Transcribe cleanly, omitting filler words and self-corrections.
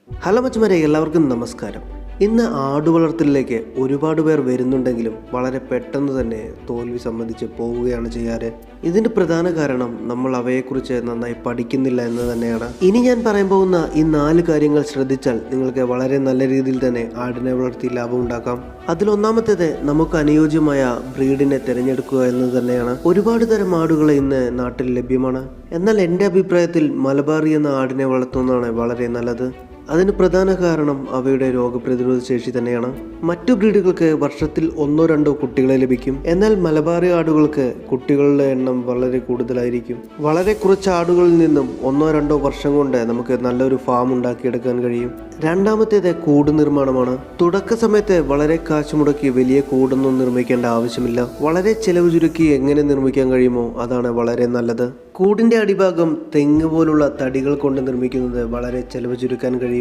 Hello മച്ചുമാരെ, എല്ലാവർക്കും നമസ്കാരം. ഇന്ന് ആടുവളർത്തലിലേക്ക് ഒരുപാട് പേർ വരുന്നുണ്ടെങ്കിലും വളരെ പെട്ടെന്ന് തന്നെ തോൽവി സമ്മതിച്ച് പോവുകയാണ് ചെയ്യാറ്. ഇതിൻ്റെ പ്രധാന കാരണം നമ്മൾ അവയെക്കുറിച്ച് നന്നായി പഠിക്കുന്നില്ല എന്ന് തന്നെയാണ്. ഇനി ഞാൻ പറയാൻ പോകുന്ന ഈ 4 കാര്യങ്ങൾ ശ്രദ്ധിച്ചാൽ നിങ്ങൾക്ക് വളരെ നല്ല രീതിയിൽ തന്നെ ആടിനെ വളർത്തി ലാഭം ഉണ്ടാക്കാം. അതിലൊന്നാമത്തേത് നമുക്ക് അനുയോജ്യമായ ബ്രീഡിനെ തിരഞ്ഞെടുക്കുക എന്ന് തന്നെയാണ്. ഒരുപാട് തരം ആടുകൾ ഇന്ന് നാട്ടിൽ ലഭ്യമാണ്. എന്നാൽ എൻ്റെ അഭിപ്രായത്തിൽ മലബാറി എന്ന ആടിനെ വളർത്തുന്നതാണ് വളരെ നല്ലത്. അതിന് പ്രധാന കാരണം അവയുടെ രോഗപ്രതിരോധ ശേഷി തന്നെയാണ്. മറ്റു ബ്രീഡുകൾക്ക് വർഷത്തിൽ 1-2 കുട്ടികളെ ലഭിക്കും. എന്നാൽ മലബാറി ആടുകൾക്ക് കുട്ടികളുടെ എണ്ണം വളരെ കൂടുതലായിരിക്കും. വളരെ കുറച്ച് ആടുകളിൽ നിന്നും 1-2 വർഷം കൊണ്ട് നമുക്ക് നല്ലൊരു ഫാം ഉണ്ടാക്കിയെടുക്കാൻ കഴിയും. രണ്ടാമത്തേത് കൂട് നിർമ്മാണമാണ്. തുടക്ക സമയത്ത് വളരെ കാശ് മുടക്കി വലിയ കൂടൊന്നും നിർമ്മിക്കേണ്ട ആവശ്യമില്ല. വളരെ ചെലവ് ചുരുക്കി എങ്ങനെ നിർമ്മിക്കാൻ കഴിയുമോ അതാണ് വളരെ നല്ലത്. കൂടിൻ്റെ അടിഭാഗം തെങ്ങ് പോലുള്ള തടികൾ കൊണ്ട് നിർമ്മിക്കുന്നത് വളരെ ചെലവ് ചുരുക്കാൻ കഴിയും.